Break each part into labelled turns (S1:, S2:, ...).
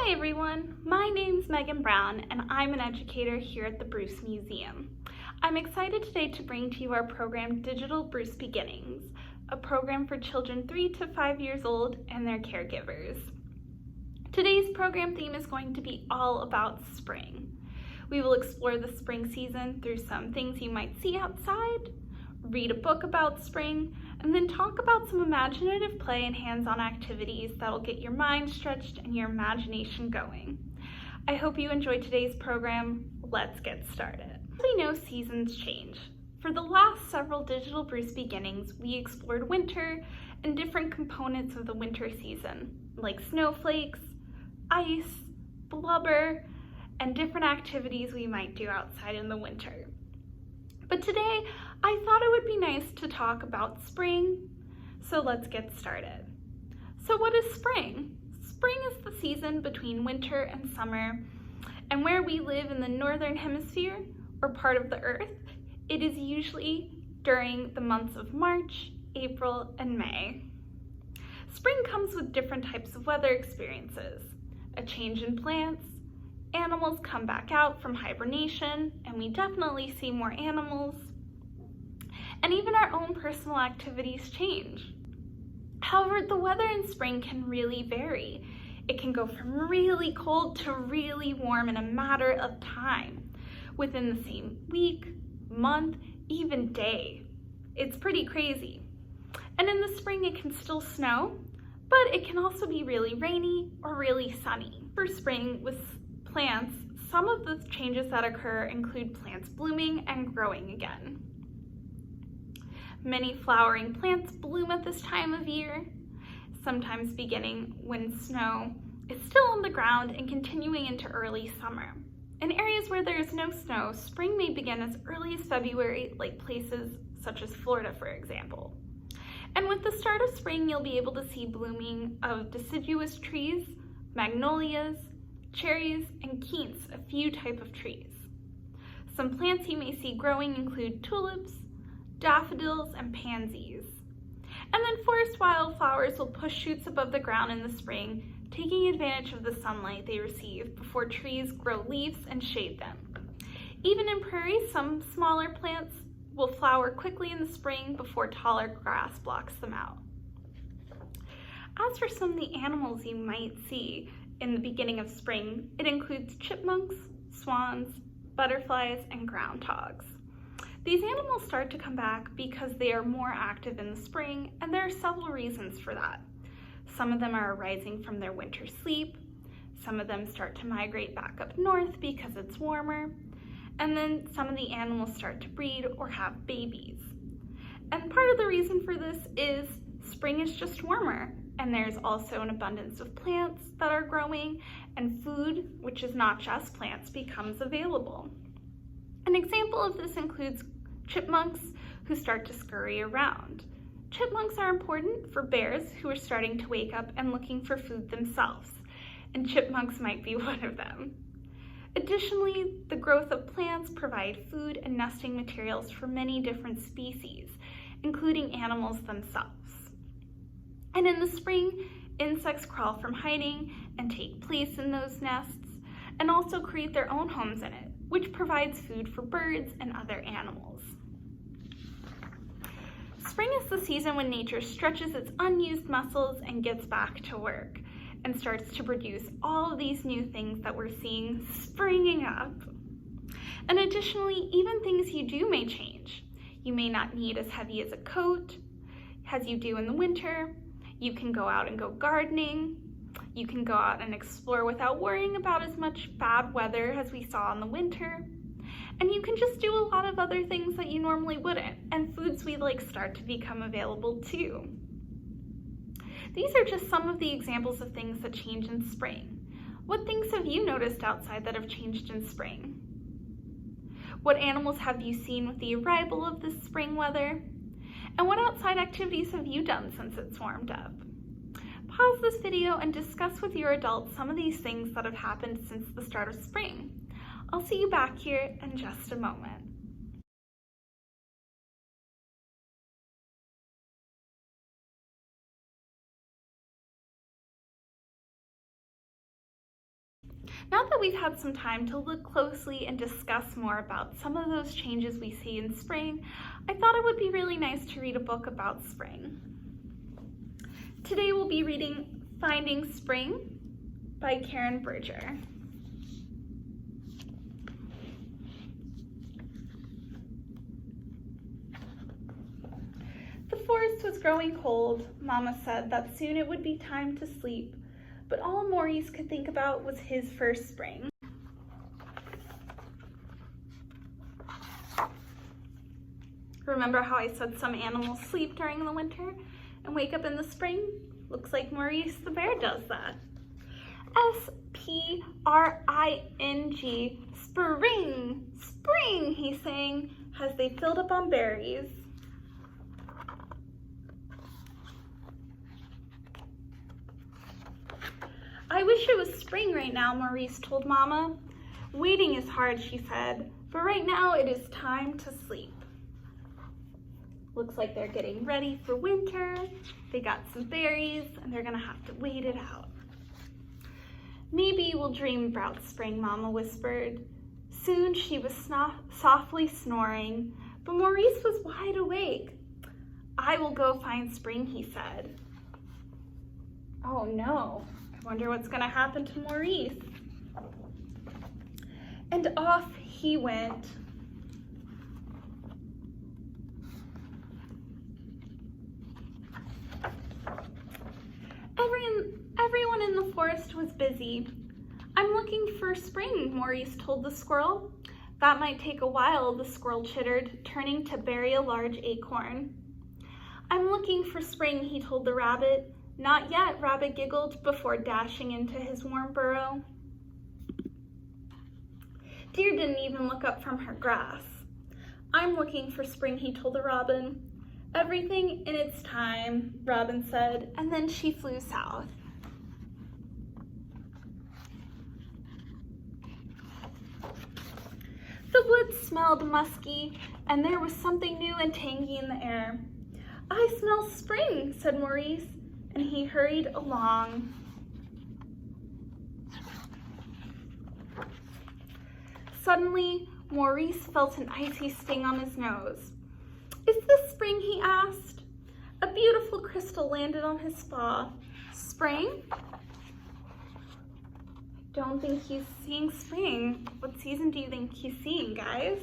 S1: Hi everyone, my name's Megan Brown and I'm an educator here at the Bruce Museum. I'm excited today to bring to you our program Digital Bruce Beginnings, a program for children 3 to 5 years old and their caregivers. Today's program theme is going to be all about spring. We will explore the spring season through some things you might see outside, read a book about spring, and then talk about some imaginative play and hands-on activities that will get your mind stretched and your imagination going. I hope you enjoyed today's program. Let's get started. We know seasons change. For the last several Digital Bruce Beginnings, we explored winter and different components of the winter season, like snowflakes, ice, blubber, and different activities we might do outside in the winter. But today, I thought it would be nice to talk about spring, so let's get started. So what is spring? Spring is the season between winter and summer, and where we live in the northern hemisphere, or part of the earth, it is usually during the months of March, April, and May. Spring comes with different types of weather experiences, a change in plants, animals come back out from hibernation, and we definitely see more animals, and even our own personal activities change. However, the weather in spring can really vary. It can go from really cold to really warm in a matter of time, within the same week, month, even day. It's pretty crazy. And in the spring, it can still snow, but it can also be really rainy or really sunny. For spring, with plants, some of the changes that occur include plants blooming and growing again. Many flowering plants bloom at this time of year, sometimes beginning when snow is still on the ground and continuing into early summer. In areas where there is no snow, spring may begin as early as February, like places such as Florida, for example. And with the start of spring, you'll be able to see blooming of deciduous trees, magnolias, cherries, and quince, a few types of trees. Some plants you may see growing include tulips, daffodils, and pansies. And then forest wildflowers will push shoots above the ground in the spring, taking advantage of the sunlight they receive before trees grow leaves and shade them. Even in prairies, some smaller plants will flower quickly in the spring before taller grass blocks them out. As for some of the animals you might see in the beginning of spring, it includes chipmunks, swans, butterflies, and groundhogs. These animals start to come back because they are more active in the spring, and there are several reasons for that. Some of them are arising from their winter sleep, some of them start to migrate back up north because it's warmer, and then some of the animals start to breed or have babies. And part of the reason for this is spring is just warmer, and there's also an abundance of plants that are growing, and food, which is not just plants, becomes available. An example of this includes chipmunks who start to scurry around. Chipmunks are important for bears who are starting to wake up and looking for food themselves, and chipmunks might be one of them. Additionally, the growth of plants provide food and nesting materials for many different species, including animals themselves. And in the spring, insects crawl from hiding and take place in those nests, and also create their own homes in it, which provides food for birds and other animals. Spring is the season when nature stretches its unused muscles and gets back to work, and starts to produce all of these new things that we're seeing springing up. And additionally, even things you do may change. You may not need as heavy as a coat as you do in the winter. You can go out and go gardening. You can go out and explore without worrying about as much bad weather as we saw in the winter. And you can just do a lot of other things that you normally wouldn't, and foods we like start to become available too. These are just some of the examples of things that change in spring. What things have you noticed outside that have changed in spring? What animals have you seen with the arrival of this spring weather? And what outside activities have you done since it's warmed up? Pause this video and discuss with your adults some of these things that have happened since the start of spring. I'll see you back here in just a moment. Now that we've had some time to look closely and discuss more about some of those changes we see in spring, I thought it would be really nice to read a book about spring. Today we'll be reading Finding Spring by Carin Berger. The forest was growing cold. Mama said that soon it would be time to sleep, but all Maurice could think about was his first spring. Remember how I said some animals sleep during the winter and wake up in the spring? Looks like Maurice the bear does that. S-P-R-I-N-G, spring, spring, he sang as they filled up on berries. I wish it was spring right now, Maurice told Mama. Waiting is hard, she said, but right now it is time to sleep. Looks like they're getting ready for winter. They got some berries and they're gonna have to wait it out. Maybe we'll dream about spring, Mama whispered. Soon she was softly snoring, but Maurice was wide awake. I will go find spring, he said. Oh no. I wonder what's gonna happen to Maurice. And off he went. Everyone in the forest was busy. I'm looking for spring, Maurice told the squirrel. That might take a while, the squirrel chittered, turning to bury a large acorn. I'm looking for spring, he told the rabbit. Not yet, Rabbit giggled before dashing into his warm burrow. Deer didn't even look up from her grass. I'm looking for spring, he told the robin. Everything in its time, Robin said, and then she flew south. The woods smelled musky, and there was something new and tangy in the air. I smell spring, said Maurice, and he hurried along. Suddenly, Maurice felt an icy sting on his nose. Is this spring, he asked. A beautiful crystal landed on his paw. Spring? Don't think he's seeing spring. What season do you think he's seeing, guys?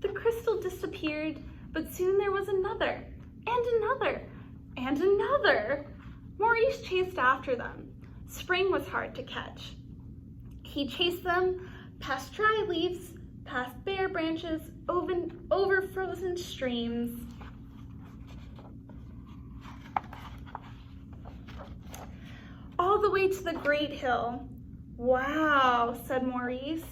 S1: The crystal disappeared, but soon there was another, and another, and another. Maurice chased after them. Spring was hard to catch. He chased them past dry leaves, past bare branches, over frozen streams. All the way to the great hill. Wow, said Maurice.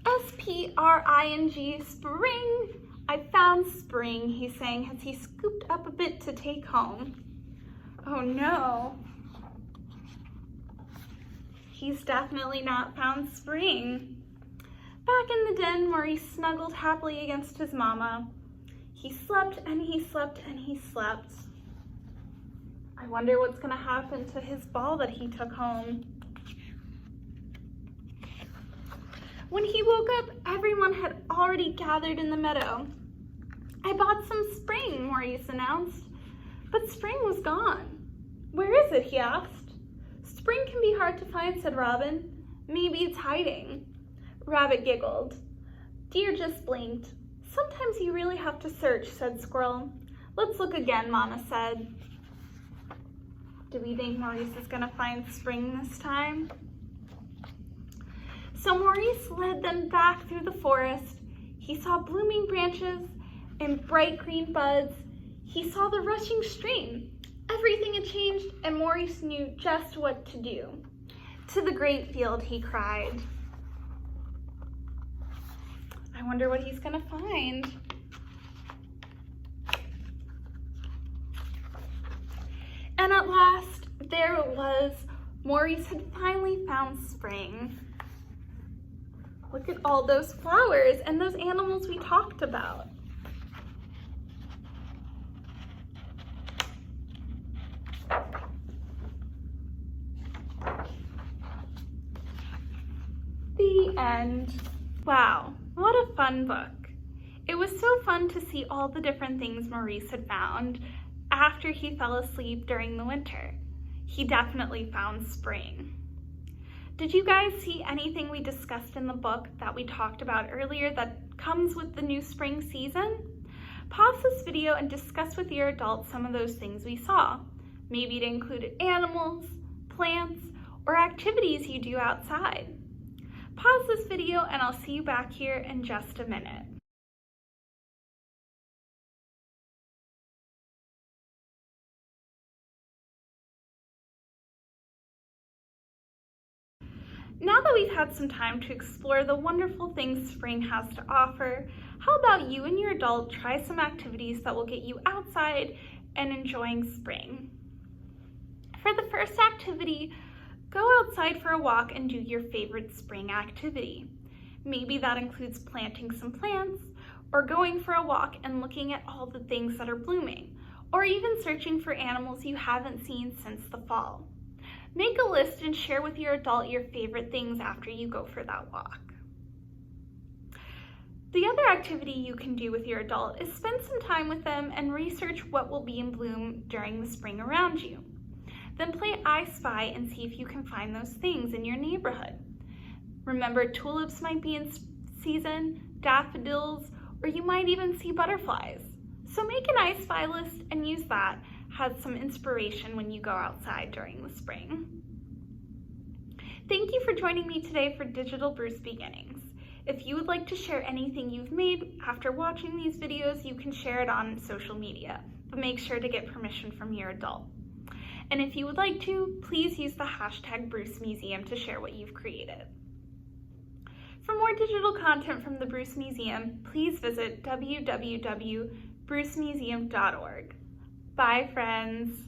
S1: S-P-R-I-N-G, spring. I found spring, he sang as he scooped up a bit to take home. Oh no. He's definitely not found spring. Back in the den, Maurice snuggled happily against his mama. He slept and he slept and he slept. I wonder what's gonna happen to his ball that he took home. When he woke up, everyone had already gathered in the meadow. I bought some spring, Maurice announced, but spring was gone. Where is it, he asked. Spring can be hard to find, said Robin. Maybe it's hiding. Rabbit giggled. Deer just blinked. Sometimes you really have to search, said Squirrel. Let's look again, Mama said. Do we think Maurice is gonna find spring this time? So Maurice led them back through the forest. He saw blooming branches and bright green buds. He saw the rushing stream. Everything had changed, and Maurice knew just what to do. To the great field, he cried. I wonder what he's gonna find. And at last, there it was. Maurice had finally found spring. Look at all those flowers and those animals we talked about. The end. Wow, what a fun book. It was so fun to see all the different things Maurice had found after he fell asleep during the winter. He definitely found spring. Did you guys see anything we discussed in the book that we talked about earlier that comes with the new spring season? Pause this video and discuss with your adult some of those things we saw. Maybe it included animals, plants, or activities you do outside. Pause this video and I'll see you back here in just a minute. Now that we've had some time to explore the wonderful things spring has to offer, how about you and your adult try some activities that will get you outside and enjoying spring? For the first activity, go outside for a walk and do your favorite spring activity. Maybe that includes planting some plants, or going for a walk and looking at all the things that are blooming, or even searching for animals you haven't seen since the fall. Make a list and share with your adult your favorite things after you go for that walk. The other activity you can do with your adult is spend some time with them and research what will be in bloom during the spring around you. Then play I Spy and see if you can find those things in your neighborhood. Remember, tulips might be in season, daffodils, or you might even see butterflies. So make an I Spy list and use that as some inspiration when you go outside during the spring. Thank you for joining me today for Digital Bruce Beginnings. If you would like to share anything you've made after watching these videos, you can share it on social media, but make sure to get permission from your adult. And if you would like to, please use the hashtag Bruce Museum to share what you've created. For more digital content from the Bruce Museum, please visit www.brucemuseum.org. Bye, friends.